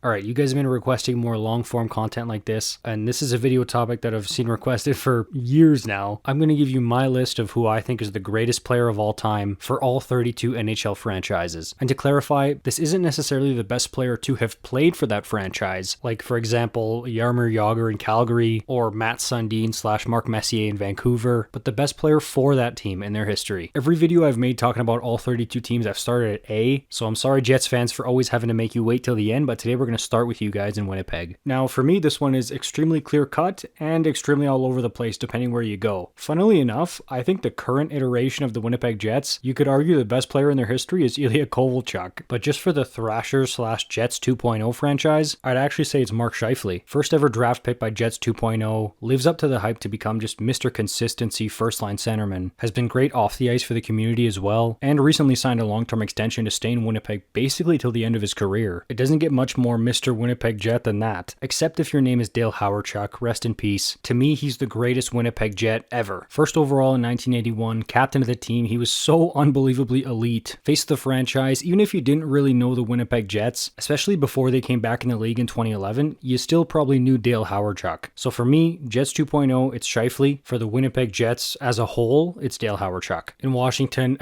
Alright, you guys have been requesting more long-form content like this, and this is a video topic that I've seen requested for years now. I'm going to give you my list of who I think is the greatest player of all time for all 32 NHL franchises. And to clarify, this isn't necessarily the best player to have played for that franchise, like for example, Jaromir Jagr in Calgary, or Matt Sundin / Mark Messier in Vancouver, but the best player for that team in their history. Every video I've made talking about all 32 teams, I've started at A, so I'm sorry Jets fans for always having to make you wait till the end, but today we're going to start with you guys in Winnipeg. Now, for me, this one is extremely clear-cut and extremely all over the place depending where you go. Funnily enough, I think the current iteration of the Winnipeg Jets, you could argue the best player in their history is Ilya Kovalchuk, but just for the Thrashers / Jets 2.0 franchise, I'd actually say it's Mark Scheifele. First ever draft pick by Jets 2.0, lives up to the hype to become just Mr. Consistency first-line centerman, has been great off the ice for the community as well, and recently signed a long-term extension to stay in Winnipeg basically till the end of his career. It doesn't get much more Mr. Winnipeg Jet than that, except if your name is Dale Hawerchuk, rest in peace. To me, he's the greatest Winnipeg Jet ever. First overall in 1981, captain of the team, he was so unbelievably elite. Faced the franchise, even if you didn't really know the Winnipeg Jets, especially before they came back in the league in 2011, you still probably knew Dale Hawerchuk. So for me, Jets 2.0, it's Scheifele. For the Winnipeg Jets as a whole, it's Dale Hawerchuk. In Washington,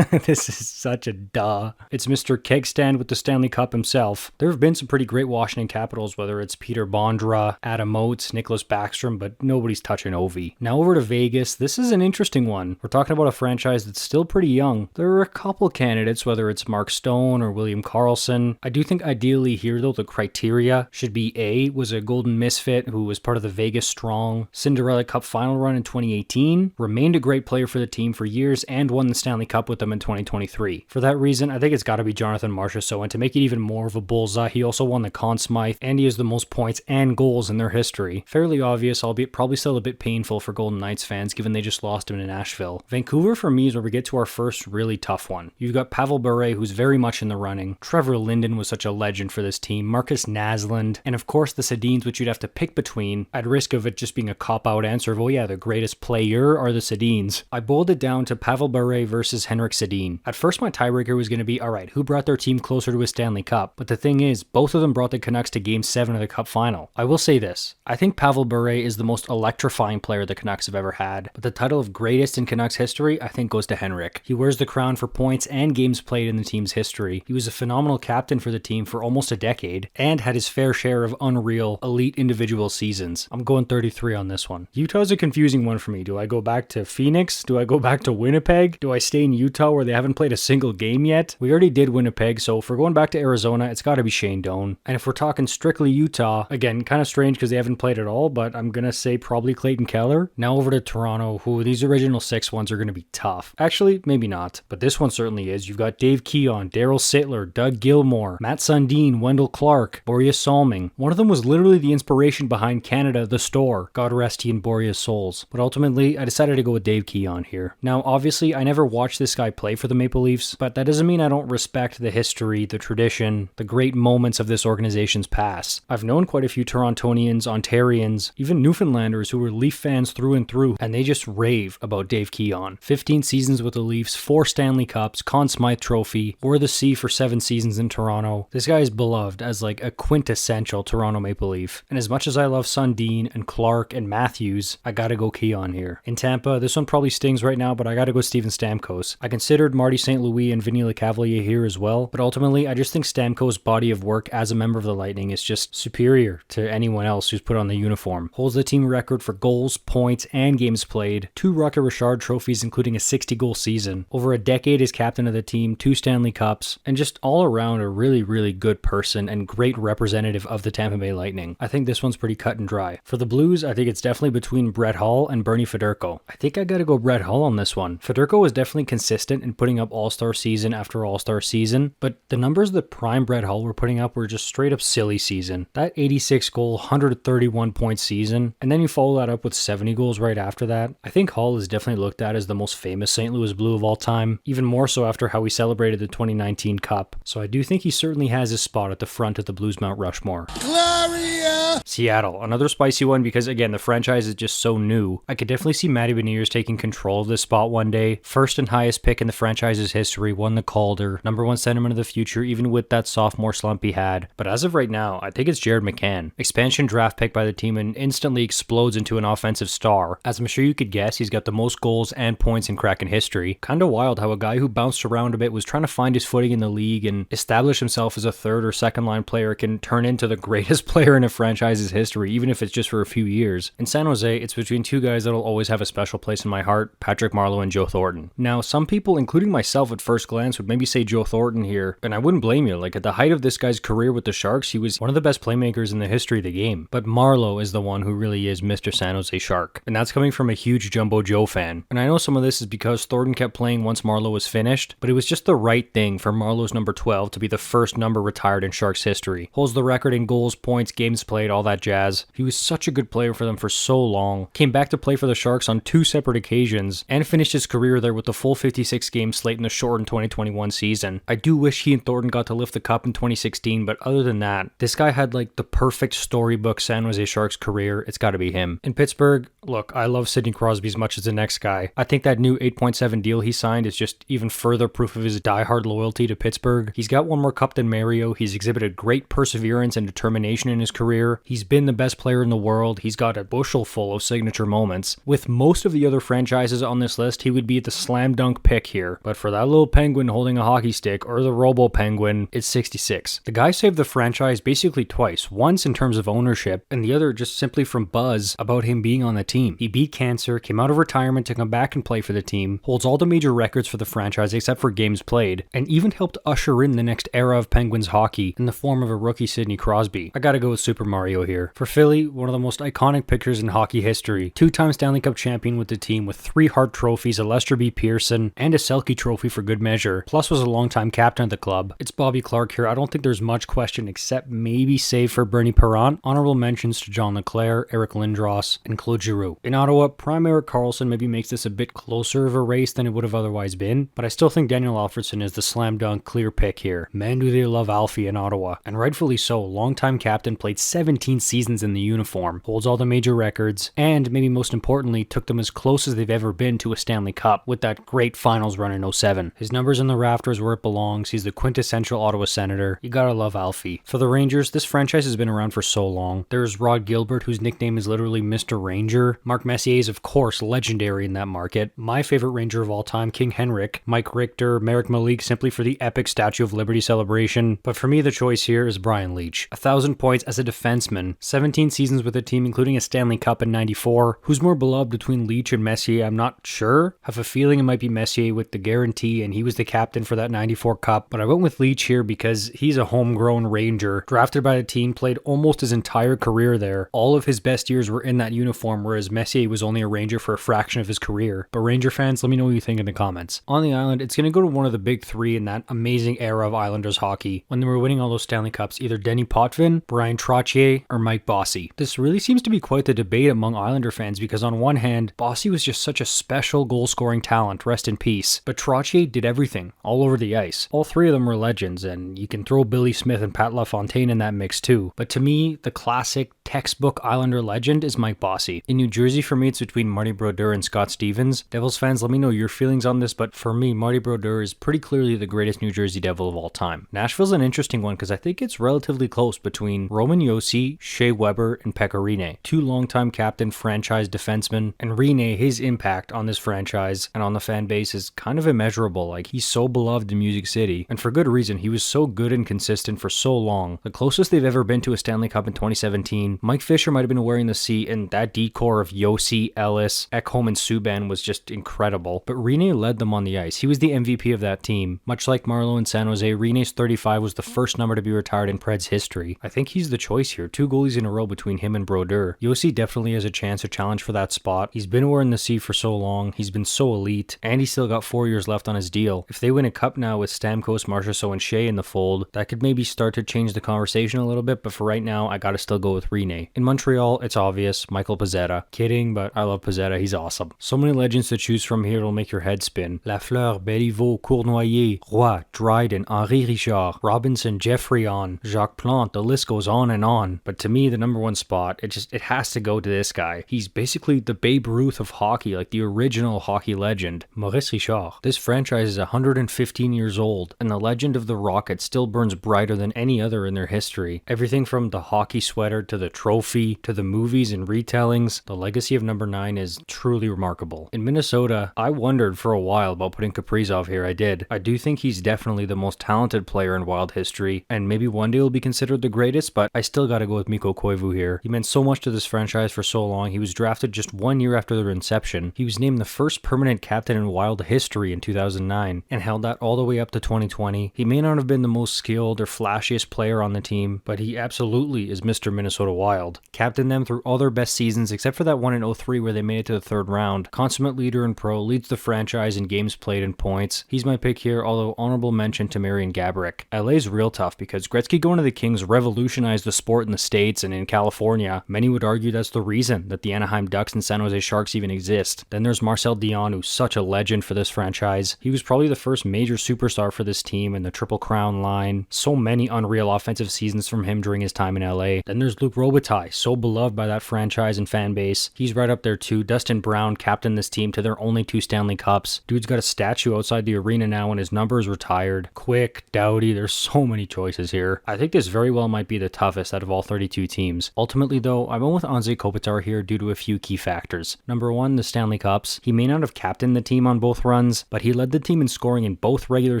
this is such a duh. It's Mr. Kegstand with the Stanley Cup himself. There have been some pretty great Washington Capitals, whether it's Peter Bondra, Adam Oates, Nicholas Backstrom, but nobody's touching Ovi. Now over to Vegas. This is an interesting one. We're talking about a franchise that's still pretty young. There are a couple candidates, whether it's Mark Stone or William Karlsson. I do think ideally here, though, the criteria should be A, was a golden misfit who was part of the Vegas Strong Cinderella Cup final run in 2018, remained a great player for the team for years, and won the Stanley Cup with them in 2023. For that reason, I think it's got to be Jonathan Marchessault, and to make it even more of a bullseye, he also won the Conn Smythe, and he has the most points and goals in their history. Fairly obvious, albeit probably still a bit painful for Golden Knights fans, given they just lost him to Nashville. Vancouver, for me, is where we get to our first really tough one. You've got Pavel Bure, who's very much in the running. Trevor Linden was such a legend for this team. Marcus Naslund, and of course the Sedins, which you'd have to pick between, at risk of it just being a cop-out answer of, oh yeah, the greatest player are the Sedins. I boiled it down to Pavel Bure versus Henrik Sedin. At first my tiebreaker was going to be, alright, who brought their team closer to a Stanley Cup? But the thing is, both of them brought the Canucks to Game 7 of the Cup final. I will say this, I think Pavel Bure is the most electrifying player the Canucks have ever had, but the title of greatest in Canucks history I think goes to Henrik. He wears the crown for points and games played in the team's history. He was a phenomenal captain for the team for almost a decade, and had his fair share of unreal, elite individual seasons. I'm going 33 on this one. Utah's a confusing one for me. Do I go back to Phoenix? Do I go back to Winnipeg? Do I stay in Utah where they haven't played a single game yet? We already did Winnipeg, so if we're going back to Arizona, it's got to be Shane Doan. And if we're talking strictly Utah, again, kind of strange because they haven't played at all, but I'm going to say probably Clayton Keller. Now over to Toronto, who these original 6 ones are going to be tough. Actually, maybe not, but this one certainly is. You've got Dave Keon, Daryl Sittler, Doug Gilmour, Matt Sundin, Wendell Clark, Boreas Salming. One of them was literally the inspiration behind Canada, the store. God rest he and Boreas' souls. But ultimately, I decided to go with Dave Keon here. Now, obviously, I never watched this guy play for the Maple Leafs, but that doesn't mean I don't respect the history, the tradition, the great moments of this organization's past. I've known quite a few Torontonians, Ontarians, even Newfoundlanders who were Leaf fans through and through, and they just rave about Dave Keon. 15 seasons with the Leafs, 4 Stanley Cups, Conn Smythe Trophy, wore the C for 7 seasons in Toronto. This guy is beloved as like a quintessential Toronto Maple Leaf. And as much as I love Sundin and Clark and Matthews, I gotta go Keon here. In Tampa, this one probably stings right now, but I gotta go Steven Stamkos. I considered Marty St. Louis and Vinny LeCavalier here as well, but ultimately I just think Stamkos' body of work as a member of the Lightning is just superior to anyone else who's put on the uniform. Holds the team record for goals, points, and games played, 2 Rocket Richard trophies including a 60-goal season, over a decade as captain of the team, 2 Stanley Cups, and just all around a really, really good person and great representative of the Tampa Bay Lightning. I think this one's pretty cut and dry. For the Blues, I think it's definitely between Brett Hull and Bernie Federko. I think I gotta go Brett Hull on this one. Federko was definitely consistent in putting up all-star season after all-star season, but the numbers that prime Brett Hull were putting up were just straight up silly season. That 86-goal, 131-point season, and then you follow that up with 70 goals right after that. I think Hull is definitely looked at as the most famous St. Louis Blue of all time, even more so after how he celebrated the 2019 Cup. So I do think he certainly has his spot at the front of the Blues Mount Rushmore. Gloria! Seattle, another spicy one because again, the franchise is just so new. I could definitely see Matty Beniers taking control of this spot one day. First and highest pick in the franchise's history, won the Calder, #1 centerman of the future, even with that sophomore slump he had. But as of right now, I think it's Jared McCann. Expansion draft pick by the team and instantly explodes into an offensive star. As I'm sure you could guess, he's got the most goals and points in Kraken history. Kinda wild how a guy who bounced around a bit, was trying to find his footing in the league and establish himself as a third or second line player, can turn into the greatest player in a franchise's history, even if it's just for a few years. In San Jose, it's between two guys that'll always have a special place in my heart, Patrick Marleau and Joe Thornton. Now, some people, including myself at first glance, would maybe say Joe Thornton here, and I wouldn't blame you. Like, at the height of this guy's career with the Sharks, he was one of the best playmakers in the history of the game. But Marleau is the one who really is Mr. San Jose Shark, and that's coming from a huge Jumbo Joe fan. And I know some of this is because Thornton kept playing once Marleau was finished, but it was just the right thing for Marleau's number 12 to be the first number retired in Sharks history. Holds the record in goals, points, games played, all that jazz. He was such a good player for them for so long. Came back to play for the Sharks on 2 separate occasions, and finished his career there with the full 56-game slate in the shortened 2021 season. I do wish he and Thornton got to lift the cup in 2016, but other than that, this guy had like the perfect storybook San Jose Sharks career. It's got to be him. In Pittsburgh, look, I love Sidney Crosby as much as the next guy. I think that new $8.7 deal he signed is just even further proof of his diehard loyalty to Pittsburgh. He's got one more cup than Mario. He's exhibited great perseverance and determination in his career. He's been the best player in the world. He's got a bushel full of signature moments. With most of the other franchises on this list, he would be the slam dunk pick here. But for that little penguin holding a hockey stick, or the Robo Penguin, it's 66. The guy saved the franchise basically twice. Once in terms of ownership, and the other just simply from buzz about him being on the team. He beat cancer, came out of retirement to come back and play for the team, holds all the major records for the franchise except for games played, and even helped usher in the next era of Penguins hockey in the form of a rookie Sidney Crosby. I gotta go with Super Mario here. For Philly, one of the most iconic pictures in hockey history. 2-time Stanley Cup champion with the team with 3 Hart trophies, a Lester B. Pearson, and a Selke trophy for good measure, plus was a longtime captain of the club. It's Bobby Clarke here. I don't think there's much question except maybe save for Bernie Parent. Honorable mentions to John LeClair, Eric Lindros, and Claude Giroux. In Ottawa, prime Erik Karlsson maybe makes this a bit closer of a race than it would have otherwise been, but I still think Daniel Alfredsson is the slam dunk clear pick here. Man, do they love Alfie in Ottawa, and rightfully so. Longtime captain, played 17 seasons in the uniform, holds all the major records, and maybe most importantly, took them as close as they've ever been to a Stanley Cup with that great finals run in 07. His numbers in the rafters where it belongs. He's the quintessential Ottawa Senator. You gotta love Alfie. For the Rangers, this franchise has been around for so long. There's Rod Gilbert, whose nickname is literally Mr. Ranger. Mark Messier is, of course, legendary in that market. My favorite Ranger of all time, King Henrik. Mike Richter, Merrick Malik, simply for the epic Statue of Liberty celebration. But for me, the choice here is Brian Leetch. 1,000 points as a defenseman, 17 seasons with the team, including a Stanley Cup in 94. Who's more beloved between Leetch and Messier? I'm not sure. Have a feeling it might be Messier with the guarantee, and he was the captain for that 94 Cup. But I went with Leetch here because he's a homegrown Ranger, drafted by the team, played almost his entire career there. All of his best years were in that uniform, whereas Messier was only a Ranger for a fraction of his career. But Ranger fans, let me know what you think in the comments. On the island, it's going to go to one of the big 3 in that amazing era of Islanders hockey, when they were winning all those Stanley Cups, either Denny Potvin, Brian Trottier, or Mike Bossy. This really seems to be quite the debate among Islander fans, because on one hand, Bossy was just such a special goal-scoring talent, rest in peace, but Trottier did everything, all over the ice. All 3 of them were legends, and you can throw Billy Smith and Pat LaFontaine in that mix too. But to me, the classic textbook Islander legend is Mike Bossy. In New Jersey, for me, it's between Marty Brodeur and Scott Stevens. Devils fans, let me know your feelings on this, but for me, Marty Brodeur is pretty clearly the greatest New Jersey Devil of all time. Nashville's an interesting one because I think it's relatively close between Roman Josi, Shea Weber, and Pekka Rinne. 2 longtime captain franchise defensemen, and Rinne, his impact on this franchise and on the fan base is kind of immeasurable. Like, he's so beloved in Music City, and for good reason. He was so good and consistent for so long. The closest they've ever been to a Stanley Cup in 2017. Mike Fisher might have been wearing the C, and that decor of Josi, Ellis, Ekholm, and Subban was just incredible. But Rinne led them on the ice. He was the MVP of that team. Much like Marleau in San Jose, Rinne's 35 was the first number to be retired in Preds history. I think he's the choice here. 2 goalies in a row between him and Brodeur. Josi definitely has a chance to challenge for that spot. He's been wearing the C for so long. He's been so elite, and he's still got 4 years left on his deal. If they win a cup now with Stamkos, Marchessault, and Shea in the fold, that could maybe start to change the conversation a little bit, but for right now, I gotta still go with Rinne. Marine. In Montreal, it's obvious, Michael Pezzetta. Kidding, but I love Pezzetta, he's awesome. So many legends to choose from here, it'll make your head spin. Lafleur, Béliveau, Cournoyer, Roy, Dryden, Henri Richard, Robinson, Geoffrion, Jacques Plante, the list goes on and on. But to me, the number one spot, it has to go to this guy. He's basically the Babe Ruth of hockey, like the original hockey legend, Maurice Richard. This franchise is 115 years old, and the legend of the Rocket still burns brighter than any other in their history. Everything from the hockey sweater to the trophy to the movies and retellings, the legacy of number 9 is truly remarkable. In Minnesota, I wondered for a while about putting Kaprizov here. I did. I do think he's definitely the most talented player in Wild history, and maybe one day he'll be considered the greatest, but I still gotta go with Mikko Koivu here. He meant so much to this franchise for so long. He was drafted just 1 year after their inception. He was named the first permanent captain in Wild history in 2009, and held that all the way up to 2020. He may not have been the most skilled or flashiest player on the team, but he absolutely is Mr. Minnesota Wild. Captained them through all their best seasons except for that one in 03 where they made it to the third round. Consummate leader in pro, leads the franchise in games played and points. He's my pick here, although honorable mention to Marian Gaborik. LA's real tough because Gretzky going to the Kings revolutionized the sport in the States and in California. Many would argue that's the reason that the Anaheim Ducks and San Jose Sharks even exist. Then there's Marcel Dion, who's such a legend for this franchise. He was probably the first major superstar for this team in the Triple Crown line. So many unreal offensive seasons from him during his time in LA. Then there's Luc Robitaille, so beloved by that franchise and fan base. He's right up there too. Dustin Brown captained this team to their only 2 Stanley Cups. Dude's got a statue outside the arena now and his number is retired. Quick, Doughty, there's so many choices here. I think this very well might be the toughest out of all 32 teams. Ultimately though, I went with Anze Kopitar here due to a few key factors. Number 1, the Stanley Cups. He may not have captained the team on both runs, but he led the team in scoring in both regular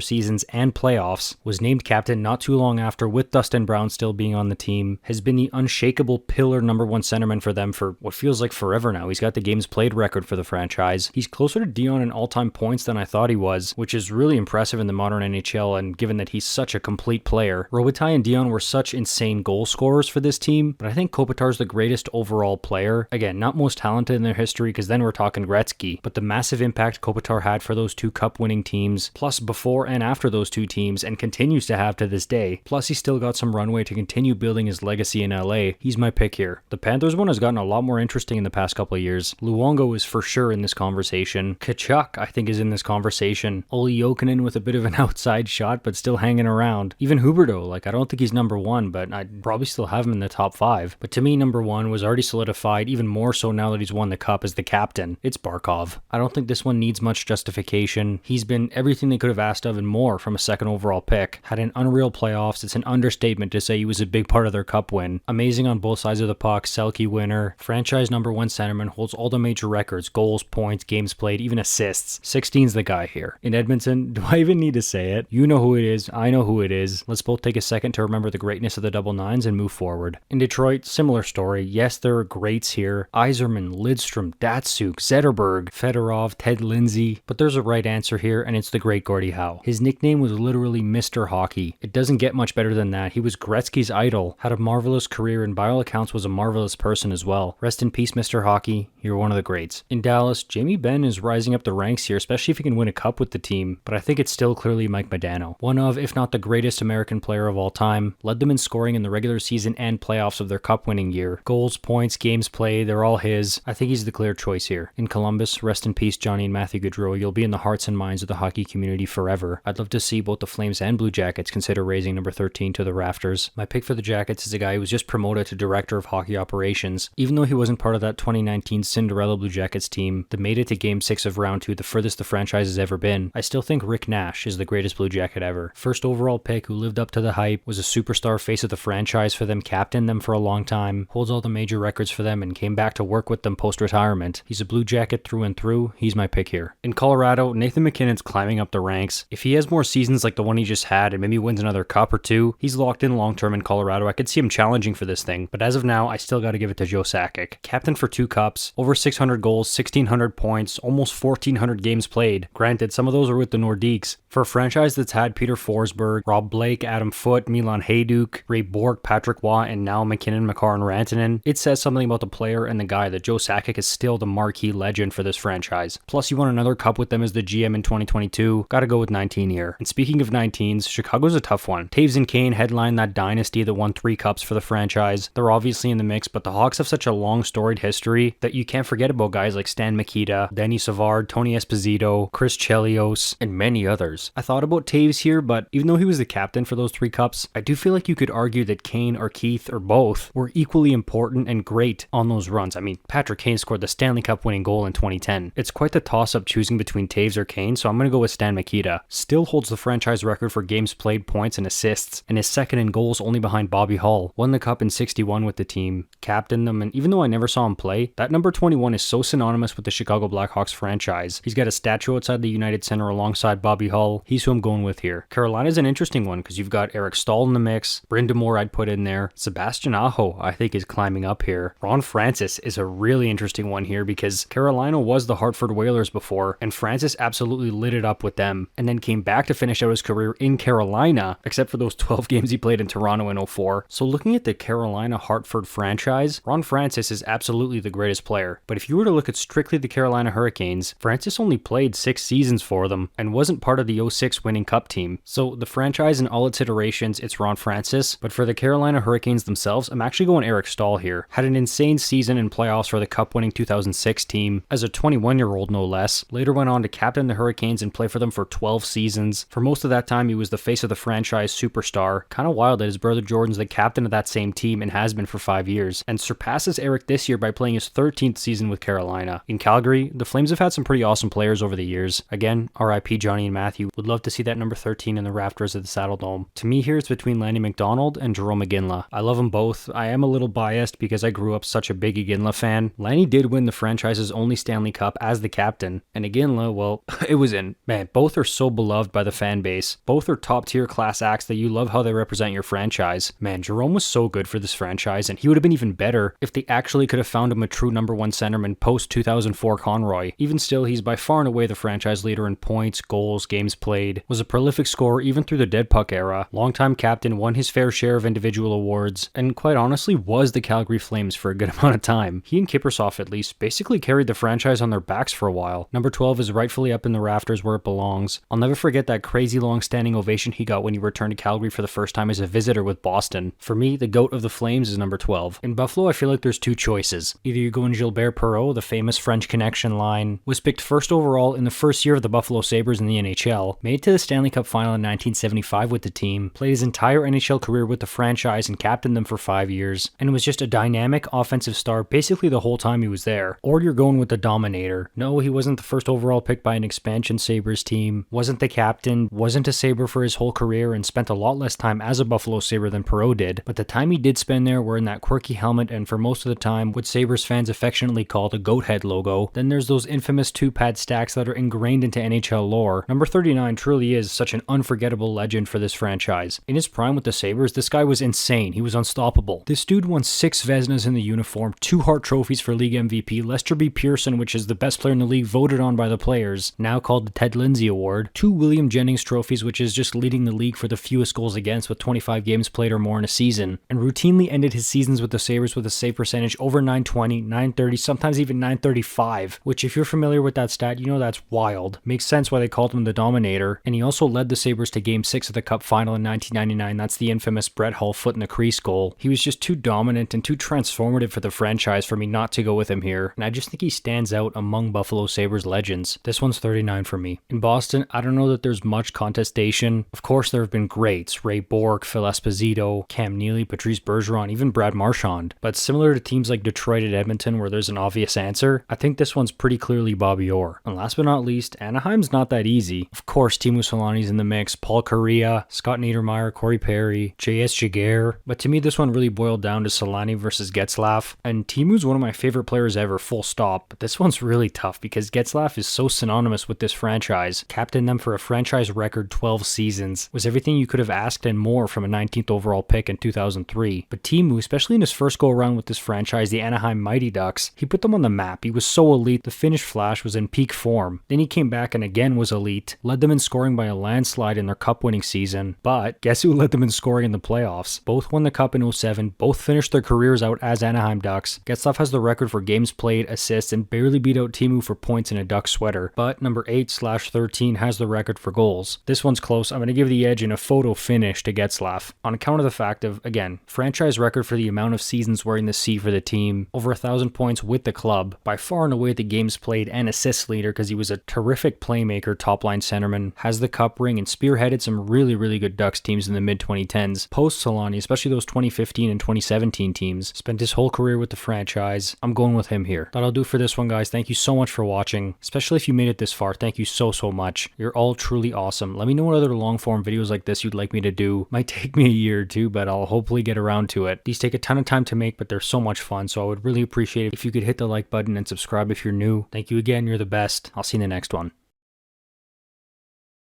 seasons and playoffs, was named captain not too long after with Dustin Brown still being on the team, has been the unshakable pillar number 1 centerman for them for what feels like forever now. He's got the games played record for the franchise. He's closer to Dion in all-time points than I thought he was, which is really impressive in the modern NHL and given that he's such a complete player. Robitaille and Dion were such insane goal scorers for this team, but I think Kopitar's the greatest overall player. Again, not most talented in their history because then we're talking Gretzky, but the massive impact Kopitar had for those 2 cup-winning teams, plus before and after those 2 teams, and continues to have to this day. Plus he's still got some runway to continue building his legacy in LA. He's my pick here. The Panthers one has gotten a lot more interesting in the past couple of years. Luongo is for sure in this conversation. Tkachuk, I think, is in this conversation. Olli Jokinen with a bit of an outside shot, but still hanging around. Even Huberdeau, I don't think he's number 1, but I'd probably still have him in the top 5. But to me, number 1 was already solidified, even more so now that he's won the cup as the captain. It's Barkov. I don't think this one needs much justification. He's been everything they could have asked of and more from a second overall pick. Had an unreal playoffs. It's an understatement to say he was a big part of their cup win. Amazing on both sides of the puck, Selke winner, franchise number 1 centerman, holds all the major records, goals, points, games played, even assists. 16's the guy here. In Edmonton, do I even need to say it? You know who it is, I know who it is. Let's both take a second to remember the greatness of the double nines and move forward. In Detroit, similar story. Yes, there are greats here. Yzerman, Lidstrom, Datsuk, Zetterberg, Fedorov, Ted Lindsay, but there's a right answer here and it's the great Gordie Howe. His nickname was literally Mr. Hockey. It doesn't get much better than that. He was Gretzky's idol, had a marvelous career and by all accounts was a marvelous person as well. Rest in peace, Mr. Hockey. You're one of the greats. In Dallas, Jamie Benn is rising up the ranks here, especially if he can win a cup with the team, but I think it's still clearly Mike Modano. One of, if not the greatest American player of all time, led them in scoring in the regular season and playoffs of their cup winning year. Goals, points, games played, they're all his. I think he's the clear choice here. In Columbus, rest in peace Johnny and Matthew Gaudreau. You'll be in the hearts and minds of the hockey community forever. I'd love to see both the Flames and Blue Jackets consider raising number 13 to the rafters. My pick for the Jackets is a guy who was just promoted to Director of Hockey Operations. Even though he wasn't part of that 2019 Cinderella Blue Jackets team that made it to Game 6 of Round 2, the furthest the franchise has ever been, I still think Rick Nash is the greatest Blue Jacket ever. First overall pick who lived up to the hype, was a superstar face of the franchise for them, captained them for a long time, holds all the major records for them, and came back to work with them post-retirement. He's a Blue Jacket through and through. He's my pick here. In Colorado, Nathan MacKinnon's climbing up the ranks. If he has more seasons like the one he just had and maybe wins another cup or 2, he's locked in long-term in Colorado. I could see him challenging for this thing, but as of now, I still got to give it to Joe Sakic. Captain for 2 cups, over 600 goals, 1,600 points, almost 1,400 games played. Granted, some of those are with the Nordiques. For a franchise that's had Peter Forsberg, Rob Blake, Adam Foote, Milan Hayduk, Ray Bourque, Patrick Waugh, and now McKinnon, Makar, and Rantanen, it says something about the player and the guy that Joe Sakic is still the marquee legend for this franchise. Plus, he won another cup with them as the GM in 2022. Gotta go with 19 here. And speaking of 19s, Chicago's a tough one. Taves and Kane headlined that dynasty that won 3 cups for the franchise. they're obviously in the mix, but the Hawks have such a long storied history that you can't forget about guys like Stan Mikita, Denny Savard, Tony Esposito, Chris Chelios, and many others. I thought about Taves here, but even though he was the captain for those 3 cups, I do feel like you could argue that Kane or Keith or both were equally important and great on those runs. I mean, Patrick Kane scored the Stanley Cup winning goal in 2010. It's quite the toss-up choosing between Taves or Kane, so I'm going to go with Stan Mikita. Still holds the franchise record for games played, points, and assists, and is second in goals only behind Bobby Hull. Won the cup in 61 with the team, captained them, and even though I never saw him play, that number 21 is so synonymous with the Chicago Blackhawks franchise. He's got a statue outside the United Center alongside Bobby Hull. He's who I'm going with here. Carolina's an interesting one because you've got Eric Stahl in the mix, Brenda Moore I'd put in there, Sebastian Aho I think is climbing up here. Ron Francis is a really interesting one here because Carolina was the Hartford Whalers before, and Francis absolutely lit it up with them, and then came back to finish out his career in Carolina, except for those 12 games he played in Toronto in 04. So looking at the Carolina-Hartford franchise, Ron Francis is absolutely the greatest player. But if you were to look at strictly the Carolina Hurricanes, Francis only played 6 seasons for them and wasn't part of the 06 winning cup team. So the franchise in all its iterations, it's Ron Francis, but for the Carolina Hurricanes themselves, I'm actually going Eric Stahl here. Had an insane season in playoffs for the cup-winning 2006 team, as a 21-year-old no less. Later went on to captain the Hurricanes and play for them for 12 seasons. For most of that time, he was the face of the franchise superstar. Kind of wild that his brother Jordan's the captain of that same team and has been for 5 years, and surpasses Eric this year by playing his 13th season with Carolina. In Calgary, the Flames have had some pretty awesome players over the years. Again, RIP Johnny and Matthew. Would love to see that number 13 in the rafters of the Saddle Dome. To me here, it's between Lanny McDonald and Jarome Iginla. I love them both. I am a little biased because I grew up such a big Iginla fan. Lanny did win the franchise's only Stanley Cup as the captain, and Iginla, well, it was in. Man, both are so beloved by the fan base. Both are top-tier class acts that you love how they represent your franchise. Man, Jarome was so good for this franchise, and he would have been even better if they actually could have found him a true number 1 centerman post-2004 Conroy. Even still, he's by far and away the franchise leader in points, goals, games played, was a prolific scorer even through the dead puck era, longtime captain, won his fair share of individual awards, and quite honestly was the Calgary Flames for a good amount of time. He and Kiprusoff, at least, basically carried the franchise on their backs for a while. Number 12 is rightfully up in the rafters where it belongs. I'll never forget that crazy long standing ovation he got when he returned to Calgary for the first time as a visitor with Boston. For me, the GOAT of the Flames is number 12. In Buffalo, I feel like there's 2 choices. Either you go in Gilbert Perreault, the famous French Connection line, was picked first overall in the first year of the Buffalo Sabres in the NHL, made it to the Stanley Cup final in 1975 with the team, played his entire NHL career with the franchise and captained them for 5 years, and was just a dynamic offensive star basically the whole time he was there. Or you're going with the Dominator. No, he wasn't the first overall pick by an expansion Sabres team, wasn't the captain, wasn't a Sabre for his whole career, and spent a lot less time as a Buffalo Sabre than Perreault did, but the time he did spend there were in that quirky helmet and for most of the time what Sabres fans affectionately call the goat head logo. Then there's those infamous 2-pad stacks that are ingrained into NHL lore. Number 39 truly is such an unforgettable legend for this franchise. In his prime with the Sabres, this guy was insane. He was unstoppable. This dude won 6 Vezinas in the uniform, 2 Hart trophies for league MVP, Lester B. Pearson, which is the best player in the league voted on by the players, now called the Ted Lindsay Award, 2 William Jennings trophies, which is just leading the league for the fewest goals against with 25 games played or more in a season, and routinely ended his seasons with the Sabres with a save percentage over 920, 930, sometimes even 935, which if you're familiar with that stat, you know that's wild. Makes sense why they called him the Dominator, and he also led the Sabres to Game 6 of the Cup final in 1999. That's the infamous Brett Hull foot in the crease goal. He was just too dominant and too transformative for the franchise for me not to go with him here, and I just think he stands out among Buffalo Sabres legends. This one's 39 for me. In Boston, I don't know that there's much contestation. Of course, there have been greats, Ray Bourque, Phil Esposito, Cam Neely, Patrice Bergeron, even Brad Marchand, but similar to teams like Detroit and Edmonton where there's an obvious answer, I think this one's pretty clearly Bobby Orr. And last but not least, Anaheim's not that easy. Of course, Teemu Selanne's in the mix, Paul Kariya, Scott Niedermayer, Corey Perry, J.S. Jaguar, but to me this one really boiled down to Selanne versus Getzlaf, and Teemu's one of my favorite players ever, full stop, but this one's really tough because Getzlaf is so synonymous with this franchise, captained them for a franchise record 12 seasons, was everything you could have asked and more from a 19th overall pick in 2003, but Teemu, especially in his first go around with this franchise, the Anaheim Mighty Ducks, he put them on the map. He was so elite, the Finnish Flash was in peak form. Then he came back and again was elite, led them in scoring by a landslide in their cup winning season, but guess who led them in scoring in the playoffs? Both won the cup in 07, both finished their careers out as Anaheim Ducks. Getzlaf has the record for games played, assists, and barely beat out Teemu for points in a Duck sweater, but number 8/13 has the record for goals. This one's close. I'm going to give the edge in a photo finish to Getzlaf on account of the fact of, again, franchise record record for the amount of seasons wearing the C for the team, over 1,000 points with the club, by far and away the games played and assists leader because he was a terrific playmaker, top-line centerman, has the cup ring, and spearheaded some really good Ducks teams in the mid-2010s. Post-Solani, especially those 2015 and 2017 teams, spent his whole career with the franchise. I'm going with him here. That'll do for this one, guys. Thank you so much for watching, especially if you made it this far. Thank you so much. You're all truly awesome. Let me know what other long-form videos like this you'd like me to do. Might take me a year or two, but I'll hopefully get around to it. These take a ton of time to make, but they're so much fun, so I would really appreciate it if you could hit the like button and subscribe if you're new. Thank you again. You're the best. I'll see you in the next one.